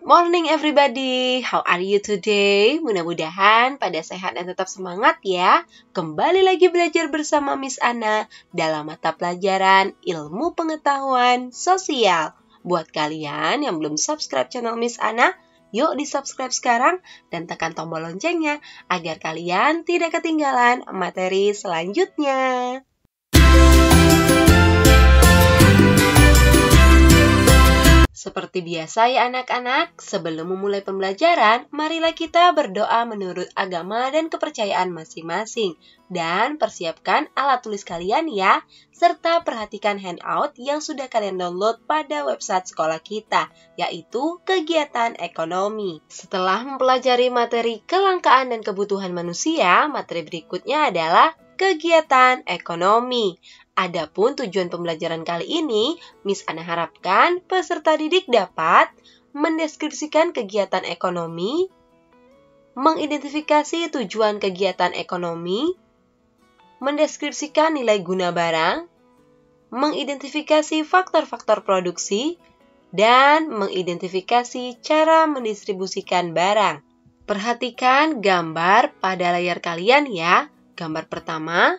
Morning everybody, how are you today? Mudah-mudahan pada sehat dan tetap semangat ya. Kembali lagi belajar bersama Miss Ana dalam mata pelajaran Ilmu Pengetahuan Sosial. Buat kalian yang belum subscribe channel Miss Ana, yuk di-subscribe sekarang dan tekan tombol loncengnya agar kalian tidak ketinggalan materi selanjutnya. Seperti biasa ya anak-anak, sebelum memulai pembelajaran, marilah kita berdoa menurut agama dan kepercayaan masing-masing. Dan persiapkan alat tulis kalian ya, serta perhatikan handout yang sudah kalian download pada website sekolah kita, yaitu kegiatan ekonomi. Setelah mempelajari materi kelangkaan dan kebutuhan manusia, materi berikutnya adalah kegiatan ekonomi. Adapun tujuan pembelajaran kali ini, Miss Ana harapkan peserta didik dapat mendeskripsikan kegiatan ekonomi, mengidentifikasi tujuan kegiatan ekonomi, mendeskripsikan nilai guna barang, mengidentifikasi faktor-faktor produksi, dan mengidentifikasi cara mendistribusikan barang. Perhatikan gambar pada layar kalian ya. Gambar pertama,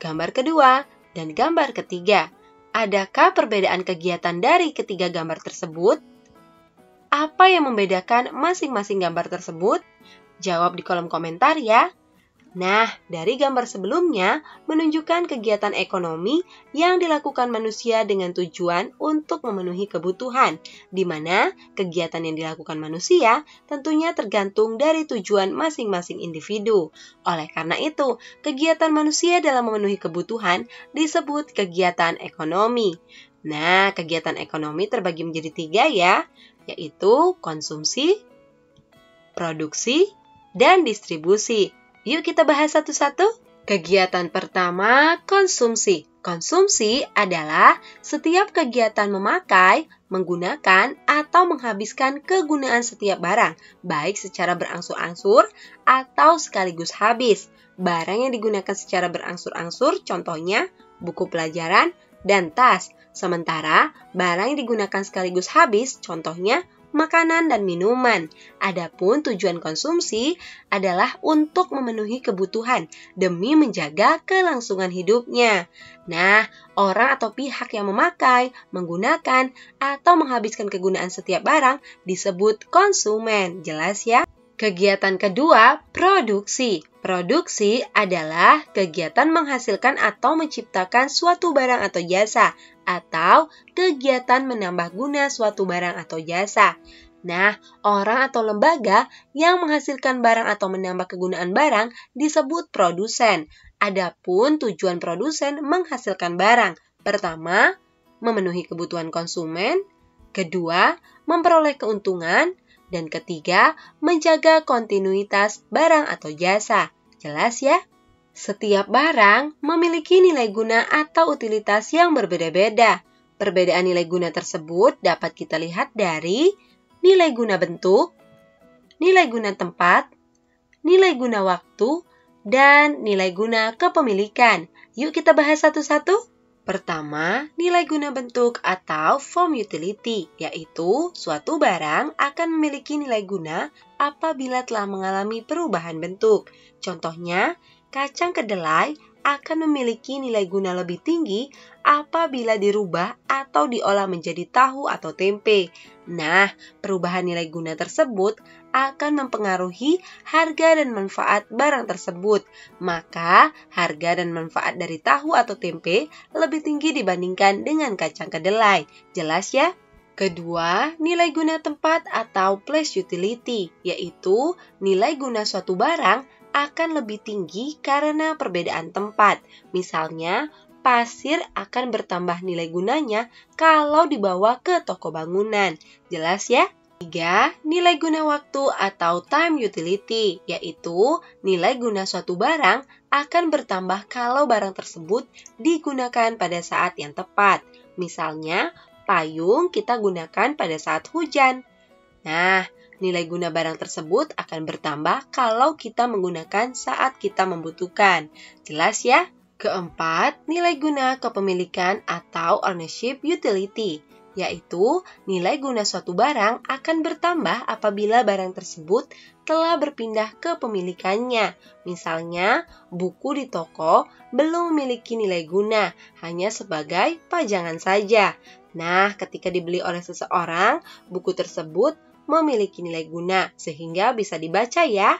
gambar kedua, dan gambar ketiga. Adakah perbedaan kegiatan dari ketiga gambar tersebut? Apa yang membedakan masing-masing gambar tersebut? Jawab di kolom komentar ya. Nah, dari gambar sebelumnya menunjukkan kegiatan ekonomi yang dilakukan manusia dengan tujuan untuk memenuhi kebutuhan, di mana kegiatan yang dilakukan manusia tentunya tergantung dari tujuan masing-masing individu. Oleh karena itu, kegiatan manusia dalam memenuhi kebutuhan disebut kegiatan ekonomi. Nah, kegiatan ekonomi terbagi menjadi 3 ya, yaitu konsumsi, produksi, dan distribusi. Yuk kita bahas satu-satu. Kegiatan pertama, konsumsi. Konsumsi adalah setiap kegiatan memakai, menggunakan, atau menghabiskan kegunaan setiap barang, baik secara berangsur-angsur atau sekaligus habis. Barang yang digunakan secara berangsur-angsur, contohnya buku pelajaran dan tas. Sementara barang yang digunakan sekaligus habis, contohnya makanan dan minuman. Adapun tujuan konsumsi adalah untuk memenuhi kebutuhan demi menjaga kelangsungan hidupnya. Nah, orang atau pihak yang memakai, menggunakan, atau menghabiskan kegunaan setiap barang disebut konsumen. Jelas ya? Kegiatan kedua, produksi. Produksi adalah kegiatan menghasilkan atau menciptakan suatu barang atau jasa, atau kegiatan menambah guna suatu barang atau jasa. Nah, orang atau lembaga yang menghasilkan barang atau menambah kegunaan barang disebut produsen. Adapun tujuan produsen menghasilkan barang. Pertama, memenuhi kebutuhan konsumen. Kedua, memperoleh keuntungan. Dan ketiga, menjaga kontinuitas barang atau jasa. Jelas ya? Setiap barang memiliki nilai guna atau utilitas yang berbeda-beda. Perbedaan nilai guna tersebut dapat kita lihat dari nilai guna bentuk, nilai guna tempat, nilai guna waktu, dan nilai guna kepemilikan. Yuk kita bahas satu-satu. Pertama, nilai guna bentuk atau form utility, yaitu suatu barang akan memiliki nilai guna apabila telah mengalami perubahan bentuk. Contohnya, kacang kedelai akan memiliki nilai guna lebih tinggi apabila dirubah atau diolah menjadi tahu atau tempe. Nah, perubahan nilai guna tersebut akan mempengaruhi harga dan manfaat barang tersebut. Maka, harga dan manfaat dari tahu atau tempe lebih tinggi dibandingkan dengan kacang kedelai. Jelas ya? Kedua, nilai guna tempat atau place utility, yaitu nilai guna suatu barang akan lebih tinggi karena perbedaan tempat. Misalnya, pasir akan bertambah nilai gunanya kalau dibawa ke toko bangunan. Jelas ya? 3. Nilai guna waktu atau time utility, yaitu nilai guna suatu barang akan bertambah kalau barang tersebut digunakan pada saat yang tepat. Misalnya, payung kita gunakan pada saat hujan. Nah, nilai guna barang tersebut akan bertambah kalau kita menggunakan saat kita membutuhkan. Jelas ya? Keempat, nilai guna kepemilikan atau ownership utility, yaitu nilai guna suatu barang akan bertambah apabila barang tersebut telah berpindah ke pemilikannya. Misalnya, buku di toko belum memiliki nilai guna, hanya sebagai pajangan saja. Nah, ketika dibeli oleh seseorang, buku tersebut memiliki nilai guna, sehingga bisa dibaca ya.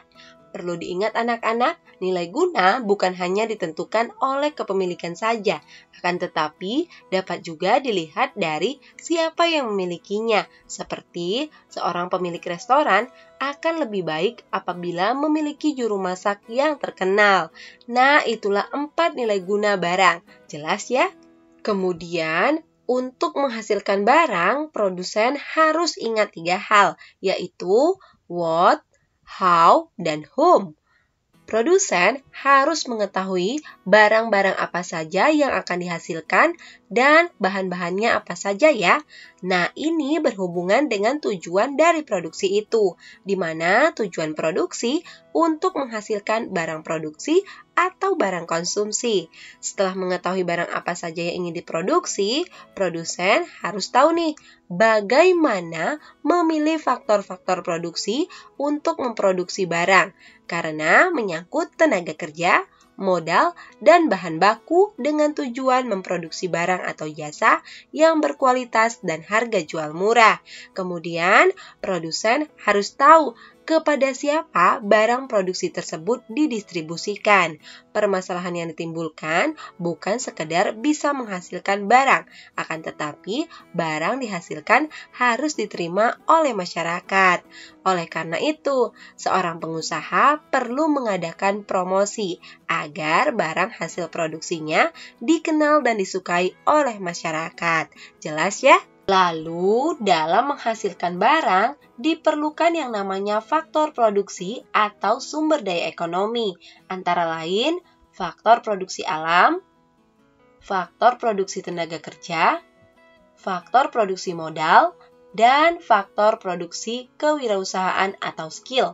Perlu diingat anak-anak, nilai guna bukan hanya ditentukan oleh kepemilikan saja, akan tetapi dapat juga dilihat dari siapa yang memilikinya. Seperti seorang pemilik restoran akan lebih baik apabila memiliki juru masak yang terkenal. Nah, itulah 4 nilai guna barang. Jelas ya? Kemudian, untuk menghasilkan barang, produsen harus ingat 3 hal, yaitu what, how, dan whom. Produsen harus mengetahui barang-barang apa saja yang akan dihasilkan dan bahan-bahannya apa saja ya. Nah, ini berhubungan dengan tujuan dari produksi itu, di mana tujuan produksi untuk menghasilkan barang produksi atau barang konsumsi. Setelah mengetahui barang apa saja yang ingin diproduksi, produsen harus tahu nih, bagaimana memilih faktor-faktor produksi untuk memproduksi barang, karena menyangkut tenaga kerja, modal, dan bahan baku dengan tujuan memproduksi barang atau jasa yang berkualitas dan harga jual murah. Kemudian, produsen harus tahu kepada siapa barang produksi tersebut didistribusikan. Permasalahan yang ditimbulkan bukan sekedar bisa menghasilkan barang, akan tetapi barang dihasilkan harus diterima oleh masyarakat. Oleh karena itu, seorang pengusaha perlu mengadakan promosi agar barang hasil produksinya dikenal dan disukai oleh masyarakat. Jelas ya? Lalu, dalam menghasilkan barang, diperlukan yang namanya faktor produksi atau sumber daya ekonomi, antara lain faktor produksi alam, faktor produksi tenaga kerja, faktor produksi modal, dan faktor produksi kewirausahaan atau skill.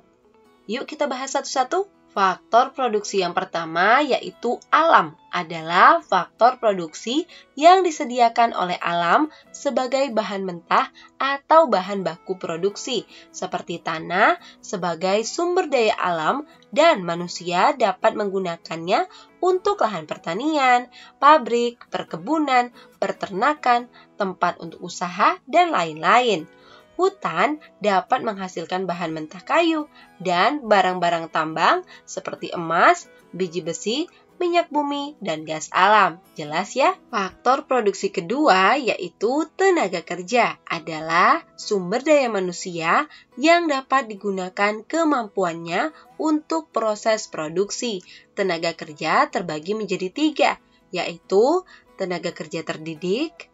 Yuk kita bahas satu-satu. Faktor produksi yang pertama yaitu alam adalah faktor produksi yang disediakan oleh alam sebagai bahan mentah atau bahan baku produksi, seperti tanah sebagai sumber daya alam dan manusia dapat menggunakannya untuk lahan pertanian, pabrik, perkebunan, peternakan, tempat untuk usaha, dan lain-lain. Hutan dapat menghasilkan bahan mentah kayu dan barang-barang tambang seperti emas, biji besi, minyak bumi, dan gas alam. Jelas ya? Faktor produksi kedua yaitu tenaga kerja adalah sumber daya manusia yang dapat digunakan kemampuannya untuk proses produksi. Tenaga kerja terbagi menjadi 3, yaitu tenaga kerja terdidik,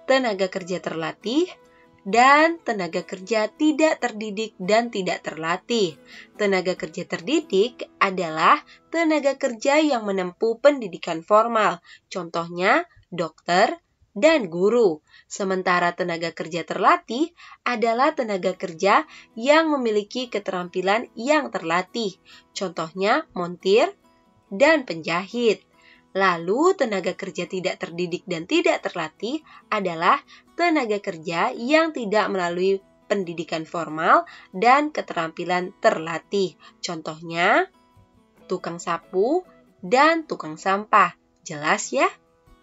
tenaga kerja terlatih, dan tenaga kerja tidak terdidik dan tidak terlatih. Tenaga kerja terdidik adalah tenaga kerja yang menempuh pendidikan formal, contohnya dokter dan guru. Sementara tenaga kerja terlatih adalah tenaga kerja yang memiliki keterampilan yang terlatih, contohnya montir dan penjahit. Lalu, tenaga kerja tidak terdidik dan tidak terlatih adalah tenaga kerja yang tidak melalui pendidikan formal dan keterampilan terlatih. Contohnya, tukang sapu dan tukang sampah. Jelas ya?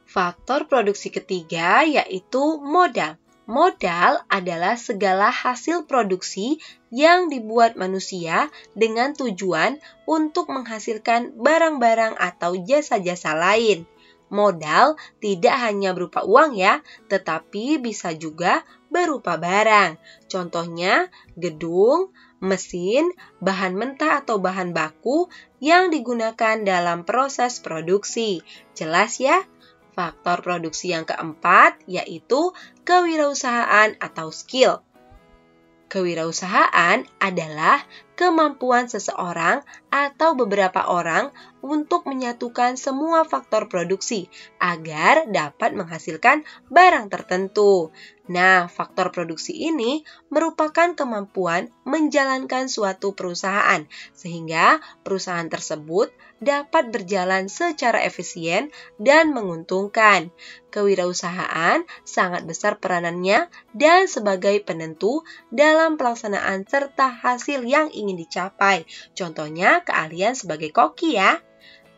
Faktor produksi ketiga yaitu modal. Modal adalah segala hasil produksi yang dibuat manusia dengan tujuan untuk menghasilkan barang-barang atau jasa-jasa lain. Modal tidak hanya berupa uang ya, tetapi bisa juga berupa barang. Contohnya gedung, mesin, bahan mentah atau bahan baku yang digunakan dalam proses produksi. Jelas ya? Faktor produksi yang keempat yaitu kewirausahaan atau skill. Kewirausahaan adalah kemampuan seseorang atau beberapa orang untuk menyatukan semua faktor produksi agar dapat menghasilkan barang tertentu. Nah, faktor produksi ini merupakan kemampuan menjalankan suatu perusahaan, sehingga perusahaan tersebut dapat berjalan secara efisien dan menguntungkan. Kewirausahaan sangat besar peranannya dan sebagai penentu dalam pelaksanaan serta hasil yang ingin dicapai. Contohnya keahlian sebagai koki ya.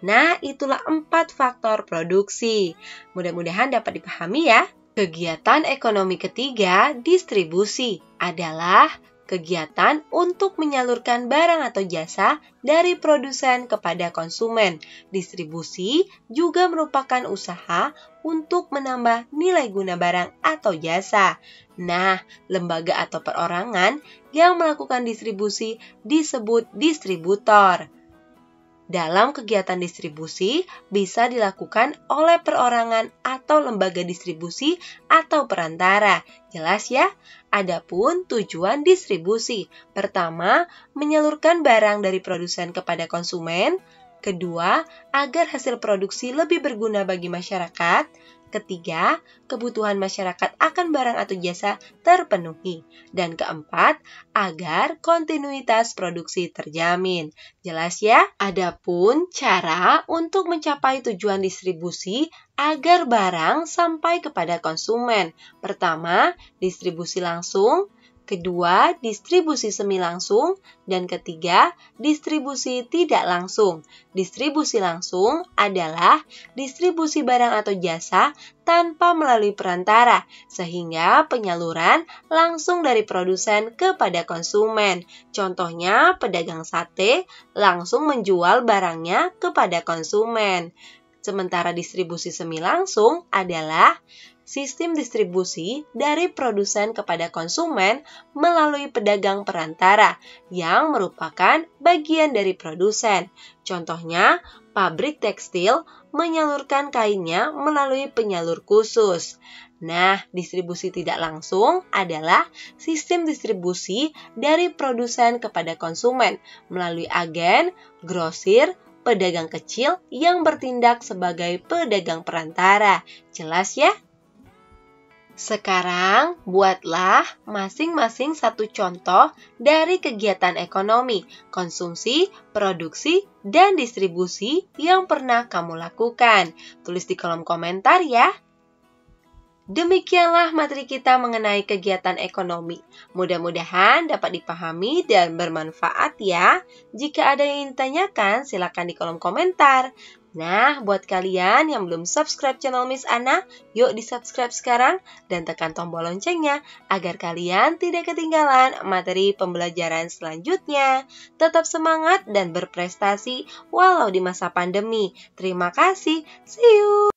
Nah, itulah 4 faktor produksi. Mudah-mudahan dapat dipahami ya. Kegiatan ekonomi ketiga, distribusi, adalah kegiatan untuk menyalurkan barang atau jasa dari produsen kepada konsumen. Distribusi juga merupakan usaha untuk menambah nilai guna barang atau jasa. Nah, lembaga atau perorangan yang melakukan distribusi disebut distributor. Dalam kegiatan distribusi bisa dilakukan oleh perorangan atau lembaga distribusi atau perantara. Jelas ya? Adapun tujuan distribusi. Pertama, menyalurkan barang dari produsen kepada konsumen. Kedua, agar hasil produksi lebih berguna bagi masyarakat. Ketiga, kebutuhan masyarakat akan barang atau jasa terpenuhi. Dan keempat, agar kontinuitas produksi terjamin. Jelas ya? Adapun cara untuk mencapai tujuan distribusi agar barang sampai kepada konsumen. Pertama, distribusi langsung. Kedua, distribusi semi langsung. Dan ketiga, distribusi tidak langsung. Distribusi langsung adalah distribusi barang atau jasa tanpa melalui perantara, sehingga penyaluran langsung dari produsen kepada konsumen. Contohnya, pedagang sate langsung menjual barangnya kepada konsumen. Sementara distribusi semi langsung adalah sistem distribusi dari produsen kepada konsumen melalui pedagang perantara yang merupakan bagian dari produsen. Contohnya, pabrik tekstil menyalurkan kainnya melalui penyalur khusus. Nah, distribusi tidak langsung adalah sistem distribusi dari produsen kepada konsumen melalui agen, grosir, pedagang kecil yang bertindak sebagai pedagang perantara. Jelas ya? Sekarang, buatlah masing-masing satu contoh dari kegiatan ekonomi, konsumsi, produksi, dan distribusi yang pernah kamu lakukan. Tulis di kolom komentar ya. Demikianlah materi kita mengenai kegiatan ekonomi. Mudah-mudahan dapat dipahami dan bermanfaat ya. Jika ada yang ingin ditanyakan, silakan di kolom komentar. Nah, buat kalian yang belum subscribe channel Miss Ana, yuk di-subscribe sekarang dan tekan tombol loncengnya agar kalian tidak ketinggalan materi pembelajaran selanjutnya. Tetap semangat dan berprestasi walau di masa pandemi. Terima kasih. See you!